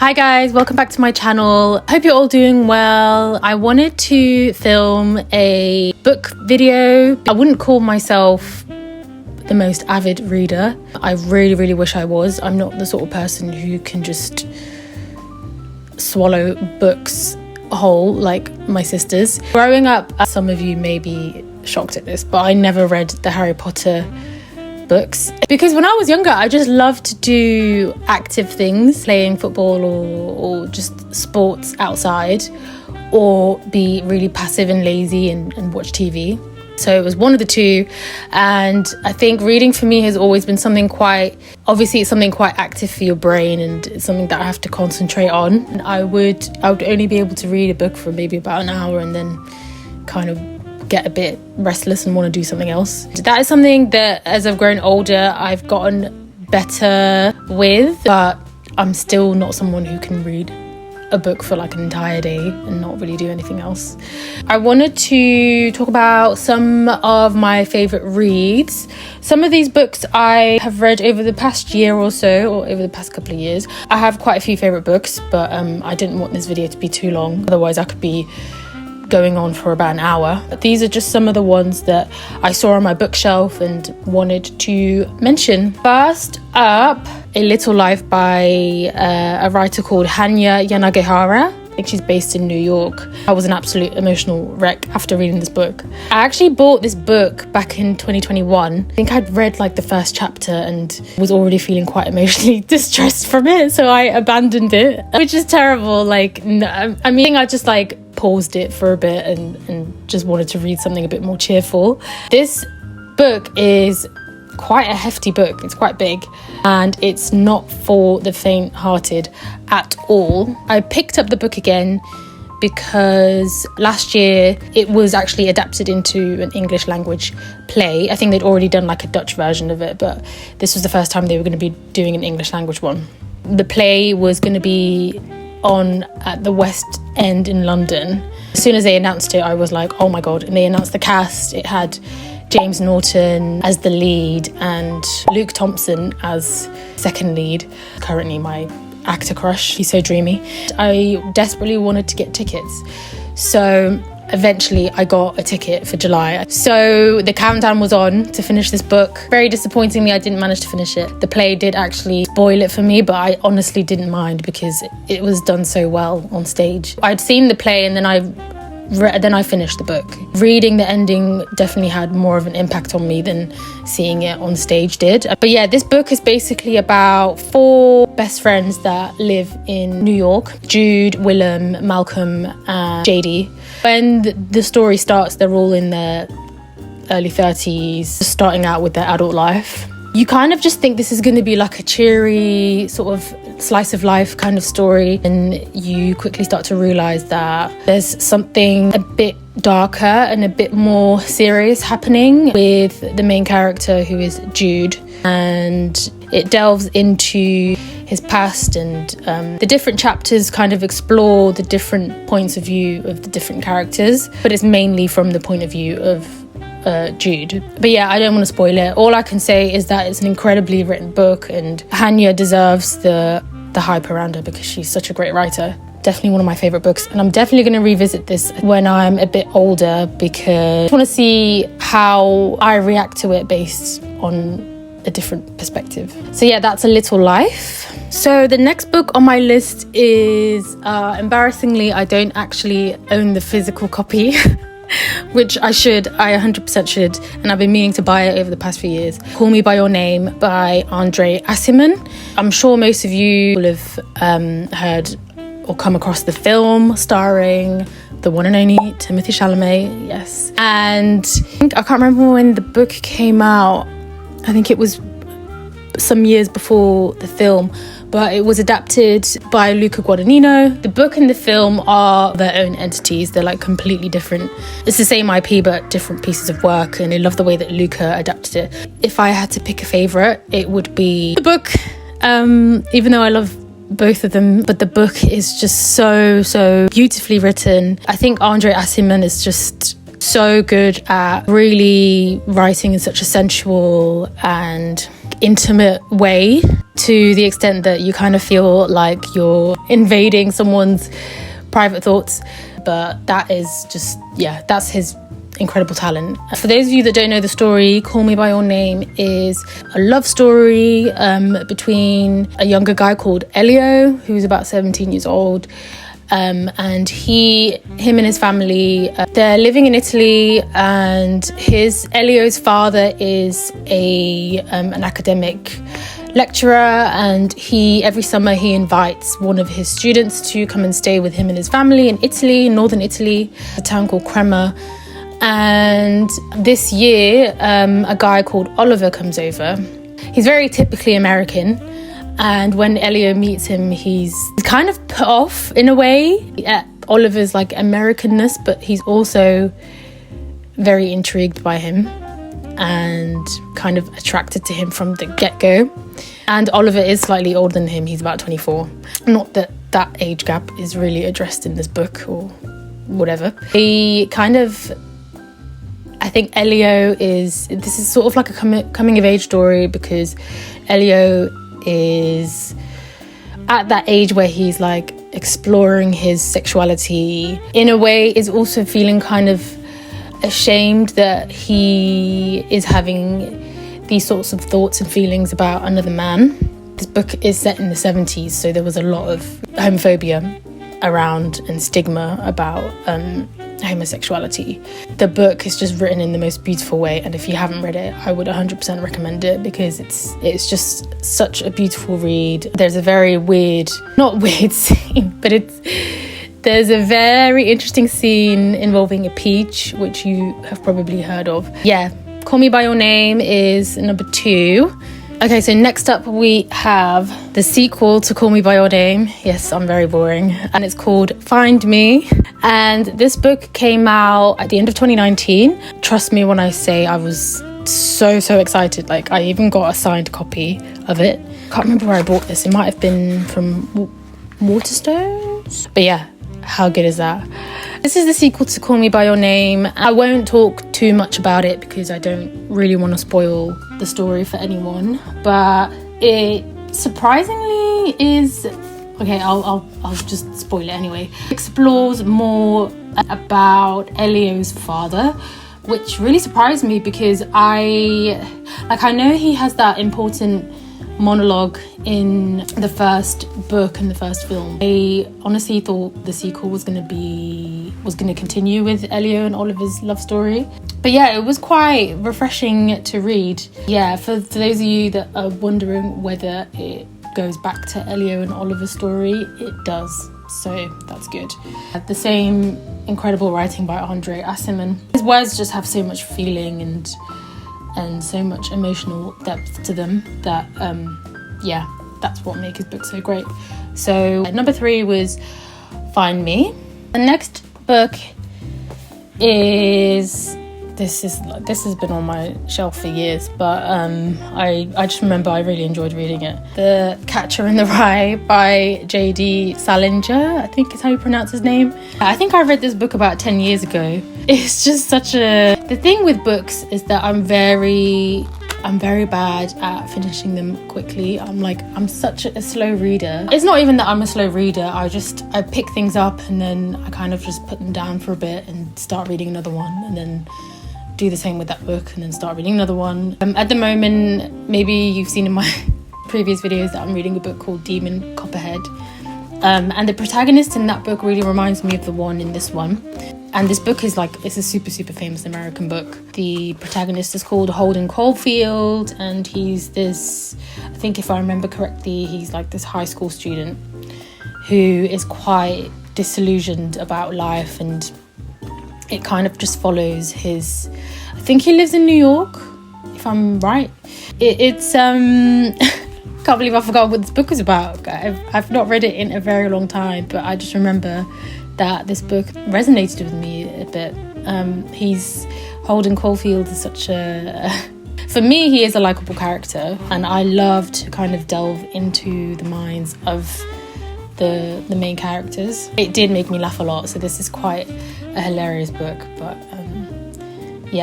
Hi guys, welcome back to my channel. Hope you're all doing well. I wanted to film a book video. I wouldn't call myself the most avid reader. I really wish I was. I'm not the sort of person who can just swallow books whole like my sisters. Growing up, some of you may be shocked at this, but I never read the Harry Potter books because when I was younger I just loved to do active things, playing football or just sports outside, or be really passive and lazy and watch TV. So it was one of the two, and I think reading for me has always been something quite active for your brain, and it's something that I have to concentrate on. And I would only be able to read a book for maybe about an hour and then kind of get a bit restless and want to do something else. That is something that as I've grown older I've gotten better with, but I'm still not someone who can read a book for like an entire day and not really do anything else. I wanted to talk about some of my favourite reads. Some of these books I have read over the past year or so, or over the past couple of years. I have quite a few favourite books, but I didn't want this video to be too long, otherwise I could be going on for about an hour. But these are just some of the ones that I saw on my bookshelf and wanted to mention. First up, A Little Life by a writer called Hanya Yanagihara. I think she's based in New York. I was an absolute emotional wreck after reading this book. I actually bought this book back in 2021. I think I'd read like the first chapter and was already feeling quite emotionally distressed from it, so I abandoned it, which is terrible. Like, no, I mean, I just like paused it for a bit and just wanted to read something a bit more cheerful. This book is quite a hefty book. It's quite big, and it's not for the faint-hearted at all. I picked up the book again because last year it was actually adapted into an English language play. I think they'd already done like a Dutch version of it, but this was the first time they were going to be doing an English language one. The play was going to be on at the West End in London. As soon as they announced it, I was like, oh my god. And they announced the cast. It had James Norton as the lead and Luke Thompson as second lead. Currently my actor crush. He's so dreamy. I desperately wanted to get tickets, so eventually I got a ticket for July. So the countdown was on to finish this book. Very disappointingly, I didn't manage to finish it. The play did actually spoil it for me, but I honestly didn't mind because it was done so well on stage. I'd seen the play and then I finished the book. Reading the ending definitely had more of an impact on me than seeing it on stage did. But yeah, this book is basically about 4 best friends that live in New York. Jude, Willem, Malcolm, and JD. When the story starts, they're all in their early 30s, starting out with their adult life. You kind of just think this is going to be like a cheery sort of slice of life kind of story, and you quickly start to realise that there's something a bit darker and a bit more serious happening with the main character, who is Jude, and it delves into his past, and the different chapters kind of explore the different points of view of the different characters, but it's mainly from the point of view of Jude. But yeah, I don't want to spoil it. All I can say is that it's an incredibly written book, and Hanya deserves the hype around her because she's such a great writer. Definitely one of my favourite books, and I'm definitely going to revisit this when I'm a bit older because I want to see how I react to it based on a different perspective. So yeah, that's A Little Life. So the next book on my list is embarrassingly, I don't actually own the physical copy which I 100% should, and I've been meaning to buy it over the past few years. Call Me By Your Name by Andre Aciman. I'm sure most of you will have heard or come across the film starring the one and only Timothée Chalamet, yes. And I can't remember when the book came out. I think it was some years before the film, but it was adapted by Luca Guadagnino. The book and the film are their own entities. They're like completely different. It's the same IP, but different pieces of work, and I love the way that Luca adapted it. If I had to pick a favourite, it would be the book, even though I love both of them, but the book is just so beautifully written. I think Andre Aciman is just so good at really writing in such a sensual and intimate way. to the extent that you kind of feel like you're invading someone's private thoughts. But that is just, yeah, that's his incredible talent. For those of you that don't know the story, Call Me By Your Name is a love story between a younger guy called Elio, who's about 17 years old. And him and his family, they're living in Italy, and Elio's father is an academic lecturer, and every summer he invites one of his students to come and stay with him and his family in Italy, in northern Italy, a town called Crema. And this year, a guy called Oliver comes over. He's very typically American. And when Elio meets him, he's kind of put off in a way at Oliver's like Americanness, but he's also very intrigued by him and kind of attracted to him from the get-go. And Oliver is slightly older than him. He's about 24. Not that that age gap is really addressed in this book or whatever. I think this is sort of like a coming of age story, because Elio is at that age where he's like exploring his sexuality. In a way, is also feeling kind of ashamed that he is having these sorts of thoughts and feelings about another man. This book is set in the 70s, so there was a lot of homophobia around and stigma about homosexuality. The book is just written in the most beautiful way, and if you haven't read it, I would 100% recommend it, because it's just such a beautiful read. There's a very not weird scene, but there's a very interesting scene involving a peach, which you have probably heard of. Yeah, Call Me By Your Name is number 2. Okay, so next up we have the sequel to Call Me By Your Name. Yes, I'm very boring. And it's called Find Me. And this book came out at the end of 2019. Trust me when I say I was so excited. Like, I even got a signed copy of it. Can't remember where I bought this. It might have been from Waterstones. But yeah, how good is that? This is the sequel to Call Me By Your Name. I won't talk too much about it because I don't really want to spoil the story for anyone. But it surprisingly is... Okay, I'll just spoil it anyway. It explores more about Elio's father, which really surprised me, because I know he has that important monologue in the first book and the first film. I honestly thought the sequel was going to continue with Elio and Oliver's love story. But yeah, it was quite refreshing to read. Yeah, for those of you that are wondering whether it goes back to Elio and Oliver's story, it does. So that's good. The same incredible writing by Andre Aciman. His words just have so much feeling and so much emotional depth to them that that's what makes his book so great. So number 3 was Find Me. The next book is this has been on my shelf for years, but I just remember I really enjoyed reading it. The Catcher in the Rye by J.D. Salinger, I think is how you pronounce his name. I think I read this book about 10 years ago. It's just the thing with books is that I'm very bad at finishing them quickly. I'm such a slow reader. It's not even that I'm a slow reader. I pick things up and then I kind of just put them down for a bit and start reading another one, and then do the same with that book and then start reading another one. At the moment, maybe you've seen in my previous videos that I'm reading a book called Demon Copperhead. And the protagonist in that book really reminds me of the one in this one. And this book is it's a super famous American book. The protagonist is called Holden Caulfield, and he's this, I think if I remember correctly, he's like this high school student who is quite disillusioned about life, and it kind of just follows I think he lives in New York, if I'm right. It's can't believe I forgot what this book was about. I've not read it in a very long time, but I just remember that this book resonated with me a bit. Holden Caulfield is for me, he is a likeable character, and I love to kind of delve into the minds of the main characters. It did make me laugh a lot, so this is quite a hilarious book. But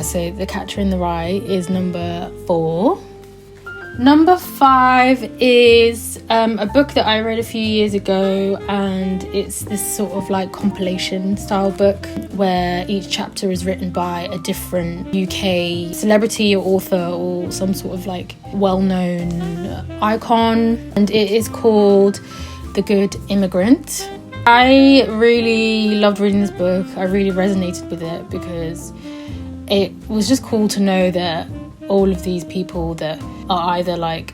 so The Catcher in the Rye is number 4. Number 5 is a book that I read a few years ago, and it's this sort of like compilation style book where each chapter is written by a different UK celebrity or author or some sort of like well-known icon, and it is called The Good Immigrant. I really loved reading this book. I really resonated with it because it was just cool to know that all of these people that are either like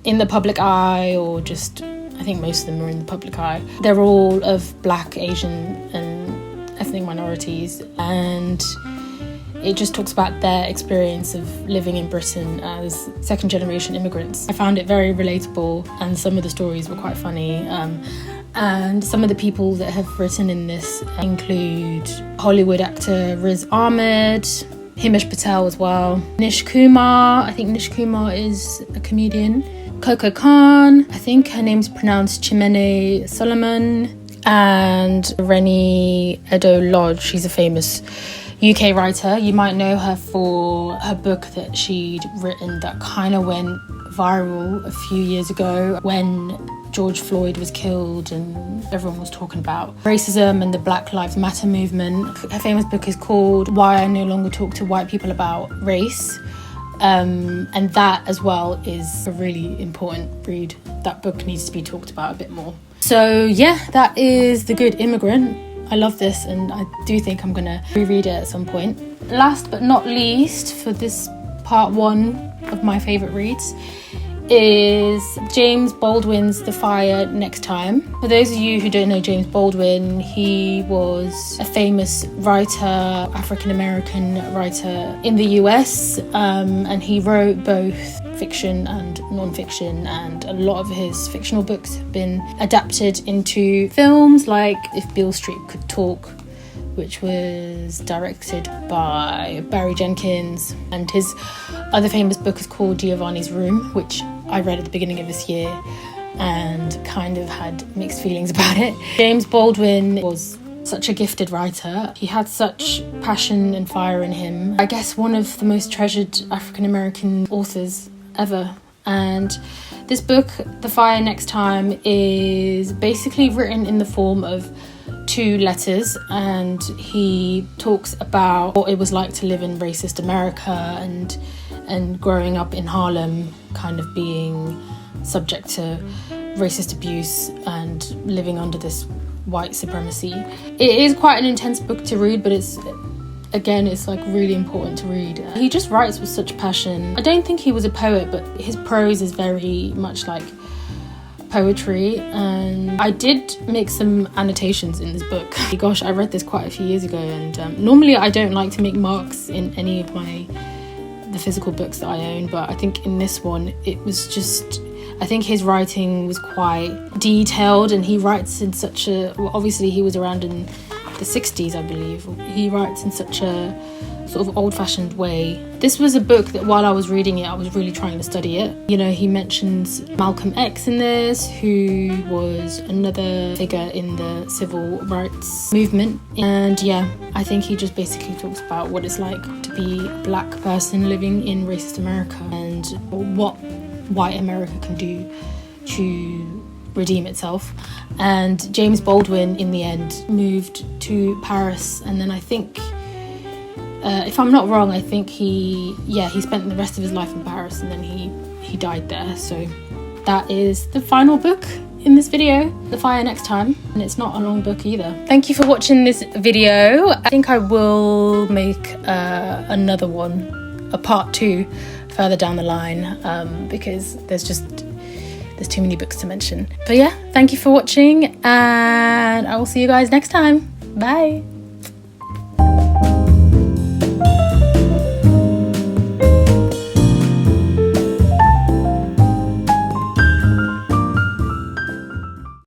in the public eye or just, I think most of them are in the public eye, they're all of Black, Asian and ethnic minorities, and it just talks about their experience of living in Britain as second generation immigrants. I found it very relatable, and some of the stories were quite funny. And some of the people that have written in this include Hollywood actor Riz Ahmed, Himesh Patel as well, Nish Kumar, I think Nish Kumar is a comedian, Coco Khan, I think her name's pronounced Chimene Solomon, and Rennie Edo-Lodge. She's a famous UK writer. You might know her for her book that she'd written that kind of went viral a few years ago when George Floyd was killed and everyone was talking about racism and the Black Lives Matter movement. Her famous book is called Why I No Longer Talk to White People About Race, and that as well is a really important read. That book needs to be talked about a bit more. So yeah, that is The Good Immigrant. I love this, and I do think I'm gonna reread it at some point. Last but not least, for this part 1 of my favourite reads, is James Baldwin's The Fire Next Time. For those of you who don't know James Baldwin, he was a famous writer, African-American writer in the US, and he wrote both fiction and non-fiction, and a lot of his fictional books have been adapted into films, like If Beale Street Could Talk, which was directed by Barry Jenkins, and his other famous book is called Giovanni's Room, which I read at the beginning of this year and kind of had mixed feelings about it. James Baldwin was such a gifted writer. He had such passion and fire in him. I guess one of the most treasured African-American authors ever. And this book, The Fire Next Time, is basically written in the form of 2 letters, and he talks about what it was like to live in racist America and growing up in Harlem, kind of being subject to racist abuse and living under this white supremacy. It is quite an intense book to read, but it's like really important to read. He just writes with such passion. I don't think he was a poet, but his prose is very much like poetry, and I did make some annotations in this book. Gosh, I read this quite a few years ago, and normally I don't like to make marks in any of the physical books that I own, but I think in this one it was just, I think his writing was quite detailed, and he writes in such a, well, obviously he was around in the 60s, I believe. He writes in such a sort of old-fashioned way. This was a book that while I was reading it, I was really trying to study it. You know, he mentions Malcolm X in this, who was another figure in the civil rights movement. And yeah, I think he just basically talks about what it's like to be a Black person living in racist America and what white America can do to redeem itself. And James Baldwin in the end moved to Paris, and then I think if I'm not wrong, I think he spent the rest of his life in Paris, and then he died there. So that is the final book in this video, The Fire Next Time, and it's not a long book either. Thank you for watching this video. I think I will make another one, a part 2 further down the line, because there's too many books to mention. But yeah, thank you for watching, and I will see you guys next time. Bye.